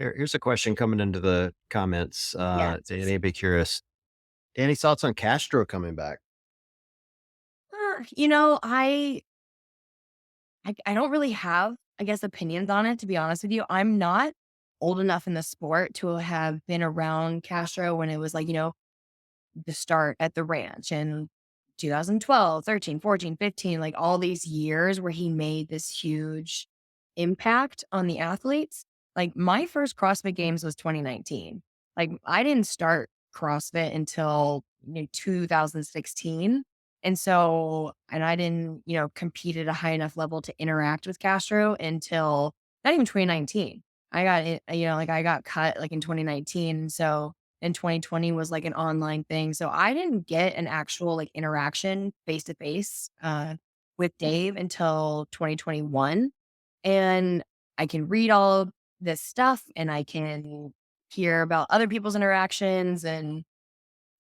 Here's a question coming into the comments. Yes. Danny, be curious. Any thoughts on Castro coming back? You know, I don't really have, I guess, opinions on it, to be honest with you. I'm not old enough in the sport to have been around Castro when it was like, the start at the ranch in 2012, 13, 14, 15, like all these years where he made this huge impact on the athletes. Like my first CrossFit games was 2019. Like I didn't start CrossFit until 2016. And I didn't, compete at a high enough level to interact with Castro until not even 2019. I got it, like I got cut like in 2019. So in 2020 was like an online thing. So I didn't get an actual like interaction face to face with Dave until 2021. And I can read all of this stuff and I can hear about other people's interactions. And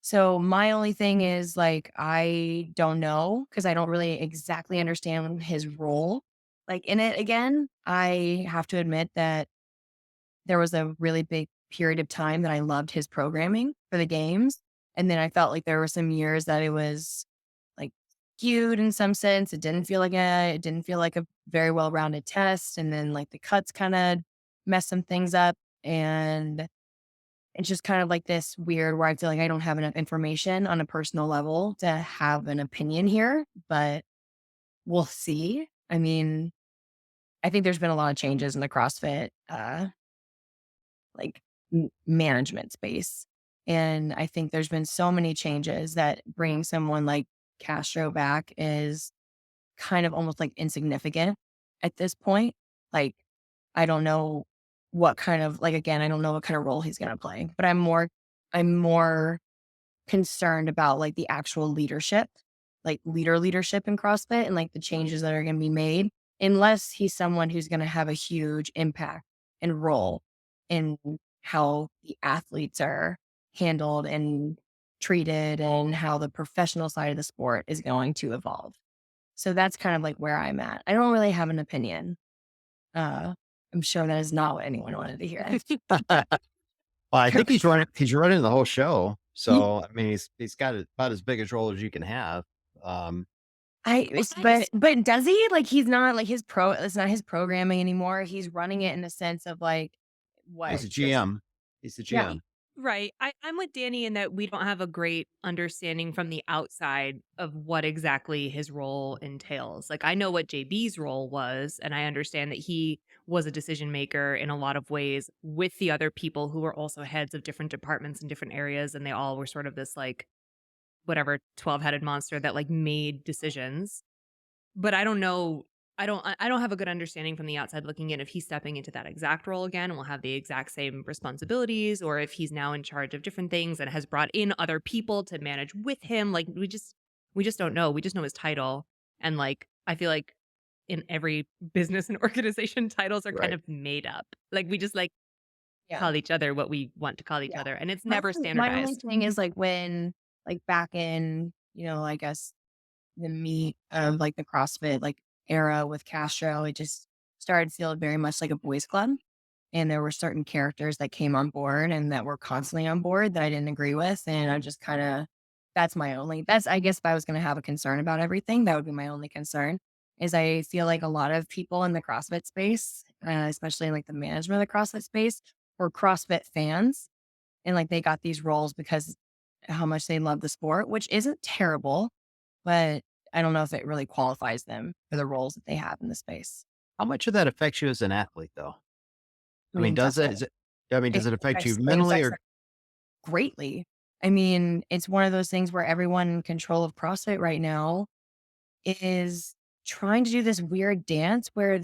so my only thing is like, I don't know because I don't really exactly understand his role like in it again. I have to admit that there was a really big period of time that I loved his programming for the games, and then I felt like there were some years that it was, like, skewed in some sense. It didn't feel like a very well-rounded test, and then, like, the cuts kinda messed some things up, and it's just kind of like this weird where I feel like I don't have enough information on a personal level to have an opinion here, but we'll see. I mean, I think there's been a lot of changes in the CrossFit, like management space. And I think there's been so many changes that bringing someone like Castro back is kind of almost like insignificant at this point. Like, I don't know what kind of like again, I don't know what kind of role he's gonna play, but I'm more concerned about like the actual leadership, like leadership in CrossFit and like the changes that are gonna be made, unless he's someone who's gonna have a huge impact and role in how the athletes are handled and treated and how the professional side of the sport is going to evolve. So that's kind of like where I'm at. I don't really have an opinion. Uh, I'm sure that is not what anyone wanted to hear. Well, I think he's running the whole show. So I mean, he's got about as big a role as you can have. Um, But does he? Like, he's not like it's not his programming anymore. He's running it in the sense of like he's what? a GM. He's the Yeah. GM. Right. I'm with Danny in that we don't have a great understanding from the outside of what exactly his role entails. Like, I know what JB's role was, and I understand that he was a decision maker in a lot of ways with the other people who were also heads of different departments in different areas. And they all were sort of this, like, whatever 12-headed monster that like made decisions. But I don't know. I don't have a good understanding from the outside looking in if he's stepping into that exact role again and will have the exact same responsibilities, or if he's now in charge of different things and has brought in other people to manage with him. Like we just don't know. We just know his title. And like I feel like in every business and organization, titles are kind Right. of made up. Like we just like Yeah. call each other what we want to call each Yeah. other. And it's My never my only standardized. thing is like when like back in, I guess the meat of like the CrossFit like era with Castro, it just started feeling very much like a boys club. And there were certain characters that came on board and that were constantly on board that I didn't agree with. And I just kind of that's I guess if I was gonna have a concern about everything, that would be my only concern. Is I feel like a lot of people in the CrossFit space, especially in like the management of the CrossFit space, were CrossFit fans and like they got these roles because how much they love the sport, which isn't terrible, but I don't know if it really qualifies them for the roles that they have in the space. How much of that affects you as an athlete, though? I I mean, mean, does it? definitely. Is it? I mean, does it affect you It mentally affects or? them greatly. I mean, it's one of those things where everyone in control of CrossFit right now is trying to do this weird dance where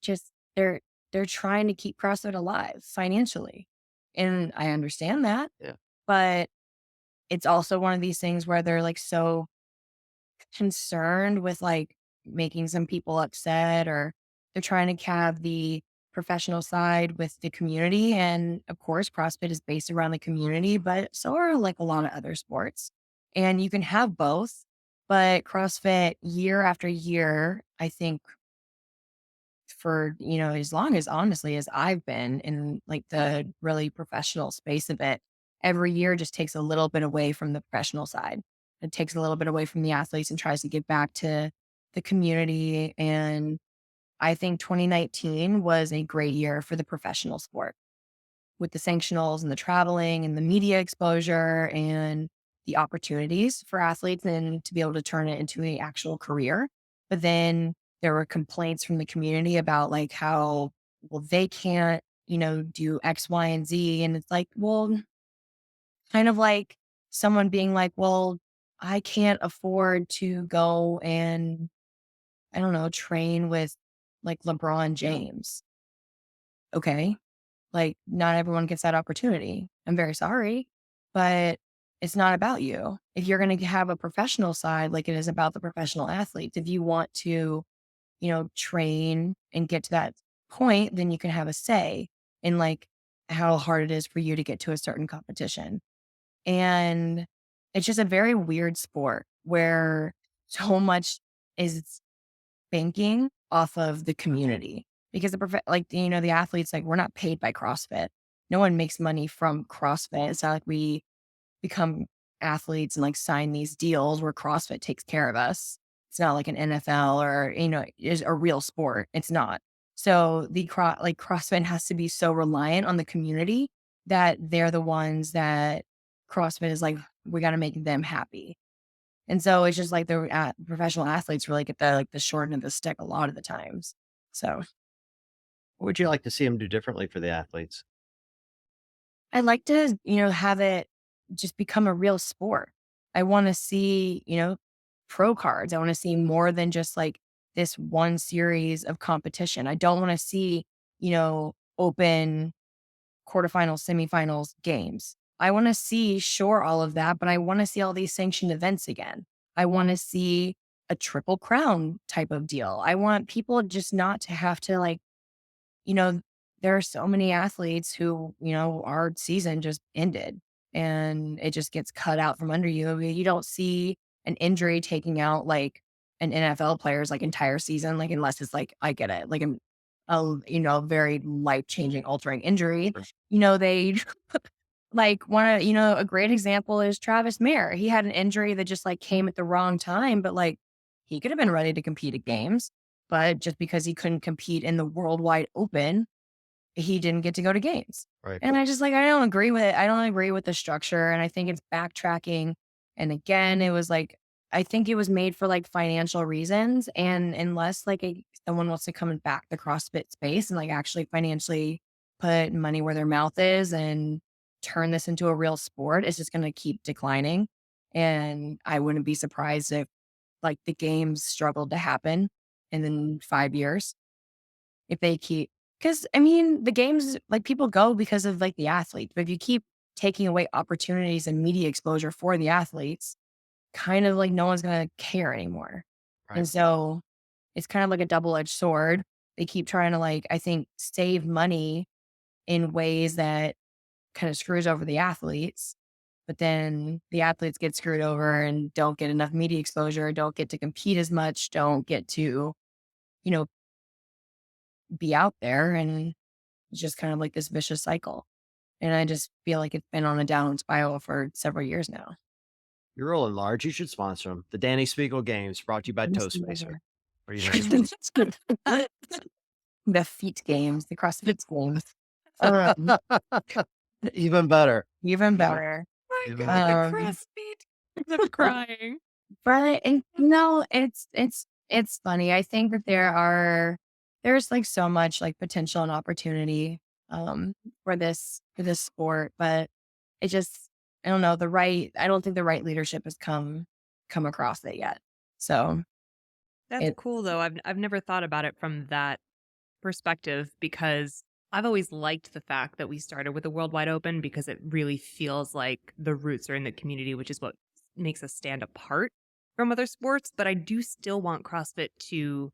just they're trying to keep CrossFit alive financially. And I understand that, Yeah. but it's also one of these things where they're like so concerned with like making some people upset or they're trying to have the professional side with the community. And of course, CrossFit is based around the community, but so are like a lot of other sports. And you can have both. But CrossFit year after year, I think for, as long as honestly as I've been in like the really professional space of it, every year just takes a little bit away from the professional side. It takes a little bit away from the athletes and tries to give back to the community. And I think 2019 was a great year for the professional sport with the sanctionals and the traveling and the media exposure and the opportunities for athletes and to be able to turn it into an actual career. But then there were complaints from the community about like how, well, they can't, do X, Y, and Z. And it's like, well, kind of like someone being like, well, I can't afford to go and, I don't know, train with like LeBron James. Okay. Like, not everyone gets that opportunity. I'm very sorry, but it's not about you. If you're going to have a professional side, like it is about the professional athletes, if you want to, train and get to that point, then you can have a say in like how hard it is for you to get to a certain competition. And it's just a very weird sport where so much is banking off of the community because the athletes, like, we're not paid by CrossFit. No one makes money from CrossFit. It's not like we become athletes and like sign these deals where CrossFit takes care of us. It's not like an NFL or, is a real sport. It's not. So like CrossFit has to be so reliant on the community that they're the ones that CrossFit is like, we got to make them happy. And so it's just like the professional athletes really get the short end of the stick a lot of the times. So What would you like to see them do differently for the athletes? I'd like to, have it just become a real sport. I want to see, pro cards. I want to see more than just like this one series of competition. I don't want to see, open quarterfinals, semifinals, games. I want to see, sure, all of that, but I want to see all these sanctioned events again. I want to see a triple crown type of deal. I want people just not to have to like, you know, there are so many athletes who, our season just ended and it just gets cut out from under you. I mean, you don't see an injury taking out like an NFL player's like entire season, like unless it's like, I get it, like very life changing, altering injury. Sure. They like a great example is Travis Mayer. He had an injury that just like came at the wrong time, but like he could have been ready to compete at games, but just because he couldn't compete in the worldwide open, he didn't get to go to games. Right. And I just like, I don't agree with it. I don't agree with the structure. And I think it's backtracking. And again, it was like, I think it was made for like financial reasons. And unless like someone wants to come back the CrossFit space and like actually financially put money where their mouth is and turn this into a real sport, it's just going to keep declining. And I wouldn't be surprised if like the games struggled to happen in then 5 years if they keep, because I mean, the games, like people go because of like the athletes, but if you keep taking away opportunities and media exposure for the athletes, kind of like no one's going to care anymore. Right. And so it's kind of like a double-edged sword. They keep trying to like, I think, save money in ways that kind of screws over the athletes. But then the athletes get screwed over and don't get enough media exposure, don't get to compete as much, don't get to, you know, be out there. And it's just kind of like this vicious cycle. And I just feel like it's been on a downward spiral for several years now. You're rolling large. You should sponsor them. The Danny Spiegel Games brought to you by Toastmaster. What do you think? The feet games, the CrossFit games. Um, Even better. even better. My Even God, better. the CrossFit. I'm crying. But and no, it's funny. I think that there's like so much like potential and opportunity for this sport, but it just, I don't know, I don't think the right leadership has come across it yet. So That's it cool though. I've never thought about it from that perspective because I've always liked the fact that we started with a worldwide open because it really feels like the roots are in the community, which is what makes us stand apart from other sports. But I do still want CrossFit to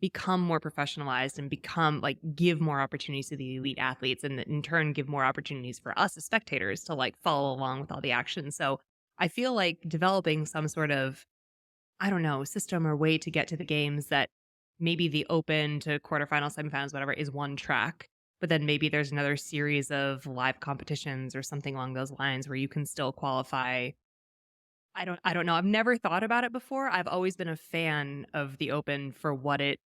become more professionalized and become like give more opportunities to the elite athletes and in turn give more opportunities for us as spectators to like follow along with all the action. So I feel like developing some sort of, I don't know, system or way to get to the games that maybe the open to quarterfinals, semifinals, whatever is one track, but then maybe there's another series of live competitions or something along those lines where you can still qualify. I don't know. I've never thought about it before. I've always been a fan of the open for what it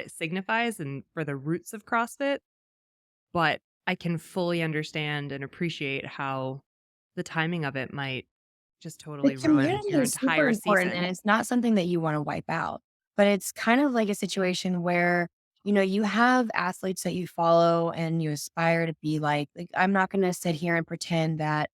signifies and for the roots of CrossFit, but I can fully understand and appreciate how the timing of it might just The totally ruin community your is super entire important, and season. it's not something that you wanna wipe out, but it's kind of like a situation where, you know, you have athletes that you follow and you aspire to be like, I'm not gonna sit here and pretend that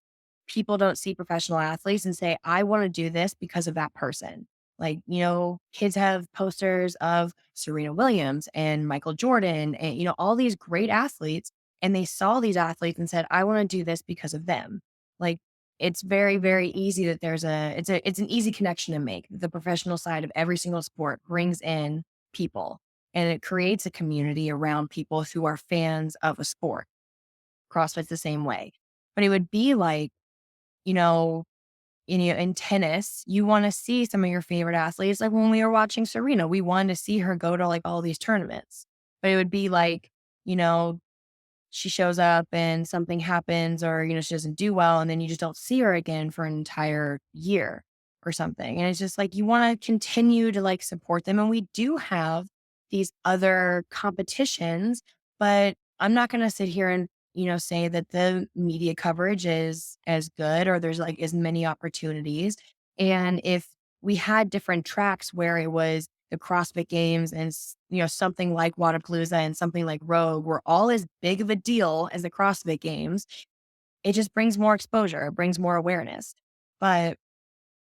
people don't see professional athletes and say, "I wanna do this because of that person." Like, you know, kids have posters of Serena Williams and Michael Jordan and, you know, all these great athletes, and they saw these athletes and said, "I wanna do this because of them." Like, it's very, very easy that it's an easy connection to make. The professional side of every single sport brings in people, and it creates a community around people who are fans of a sport. CrossFit's the same way. But it would be like, you know, in tennis, you wanna see some of your favorite athletes, like when we were watching Serena, we wanted to see her go to, like, all these tournaments. But it would be like, you know, she shows up and something happens or, you know, she doesn't do well, and then you just don't see her again for an entire year or something. And it's just like you want to continue to like support them. And we do have these other competitions, but I'm not going to sit here and, you know, say that the media coverage is as good or there's like as many opportunities. And if we had different tracks where it was the CrossFit Games and you know something like Wadapalooza and something like Rogue were all as big of a deal as the CrossFit Games, it just brings more exposure, it brings more awareness. But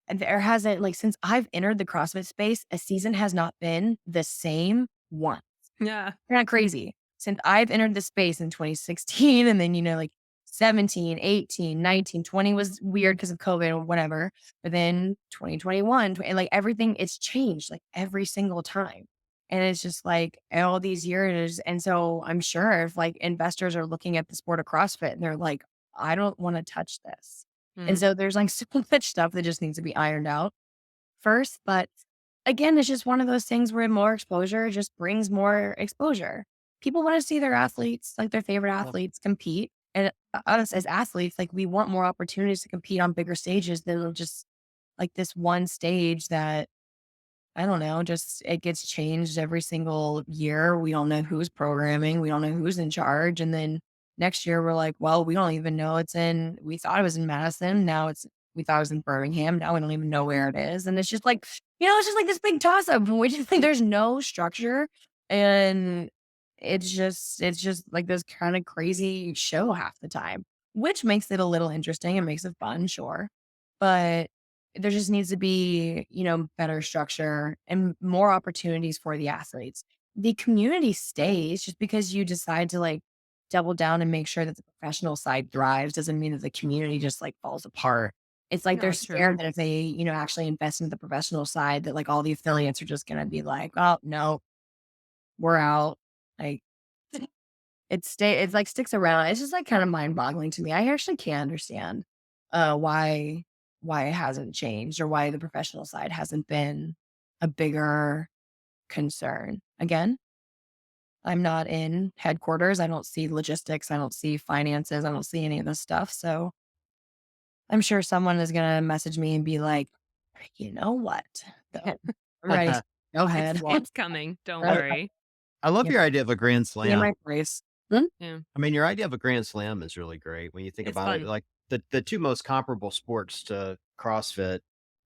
there hasn't like since I've entered the CrossFit space, a season has not been the same once. Yeah. They're not crazy. Since I've entered the space in 2016 and then, you know, like 17, 18, 19, 20 was weird because of COVID or whatever. But then 2021, and like everything, it's changed like every single time. And it's just like all these years. And so I'm sure if like investors are looking at the sport of CrossFit and they're like, I don't want to touch this. And Mm. so there's like so much stuff that just needs to be ironed out first. But again, it's just one of those things where more exposure just brings more exposure. People want to see their athletes, like their favorite Well, athletes, compete. And us as athletes, like we want more opportunities to compete on bigger stages than just like this one stage that I don't know, just it gets changed every single year. We don't know who's programming, we don't know who's in charge. And then next year we're like, well, we don't even know we thought it was in Madison. We thought it was in Birmingham. Now we don't even know where it is. And it's just like, you know, it's just like this big toss up. We just think there's no structure. And it's just like this kind of crazy show half the time, which makes it a little interesting and makes it fun, sure. But there just needs to be, you know, better structure and more opportunities for the athletes. The community stays just because you decide to like double down and make sure that the professional side thrives doesn't mean that the community just like falls apart. It's like they're No, true. scared that if they, you know, actually invest into the professional side, that like all the affiliates are just going to be like, oh, no, we're out. Like it's like sticks around. It's just like kind of mind-boggling to me. I actually can't understand why it hasn't changed or why the professional side hasn't been a bigger concern. Again, I'm not in headquarters. I don't see logistics. I don't see finances. I don't see any of this stuff. So I'm sure someone is gonna message me and be like, you know what? Though I'm ready. Go It's ahead. well, it's coming. Don't Right. worry. I love Yep. your idea of a grand Me and slam. my praise. Hmm? Yeah. I mean, your idea of a grand slam is really great when you think It's about it. fun. Like the two most comparable sports to CrossFit,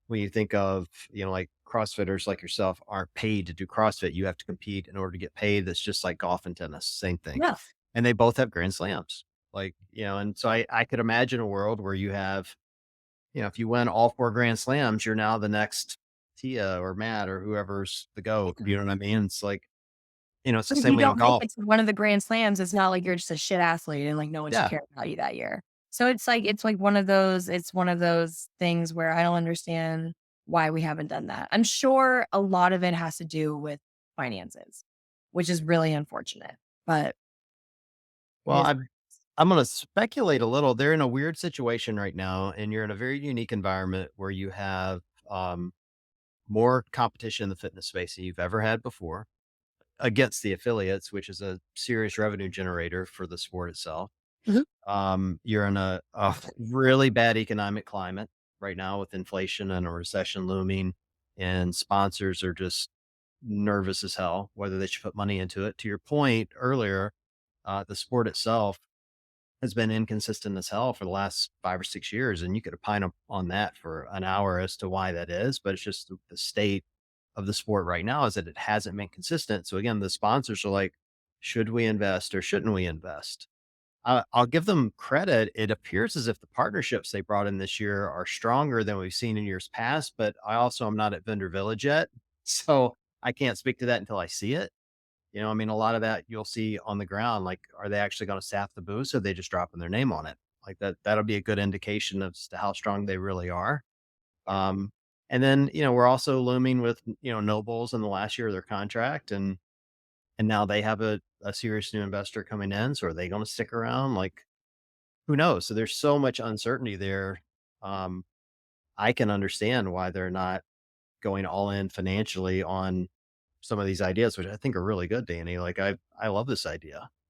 when you think of, like CrossFitters like yourself aren't paid to do CrossFit. You have to compete in order to get paid. That's just like golf and tennis, same thing. Yeah. And they both have grand slams. Like, and so I could imagine a world where you have, if you win all four grand slams, you're now the next Tia or Matt or whoever's the GOAT. You know what I mean? It's like, it's the But if same you way in don't make golf. it to one of the grand slams, it's not like you're just a shit athlete and like no one should Yeah. care about you that year. So it's like one of those things where I don't understand why we haven't done that. I'm sure a lot of it has to do with finances, which is really unfortunate, but it Well, is I'm going to speculate a little. They're in a weird situation right now, and you're in a very unique environment where you have more competition in the fitness space than you've ever had before against the affiliates, which is a serious revenue generator for the sport itself. Mhm. You're in a really bad economic climate right now with inflation and a recession looming, and sponsors are just nervous as hell whether they should put money into it. To your point earlier, the sport itself has been inconsistent as hell for the last 5 or 6 years, and you could opine on that for an hour as to why that is. But it's just the state of the sport right now is that it hasn't been consistent. So again, the sponsors are like, should we invest or shouldn't we invest? I'll give them credit. It appears as if the partnerships they brought in this year are stronger than we've seen in years past, but I also am not at Vendor Village yet. So I can't speak to that until I see it. I mean, a lot of that you'll see on the ground. Like, are they actually going to staff the booths, or are they just dropping their name on it? Like that'll be a good indication as to how strong they really are. Um, and then, we're also looming with, no Bulls in the last year of their contract. And now they have a serious new investor coming in. So are they going to stick around? Like, who knows? So there's so much uncertainty there. Um, I can understand why they're not going all in financially on some of these ideas, which I think are really good, Danny. Like I love this idea.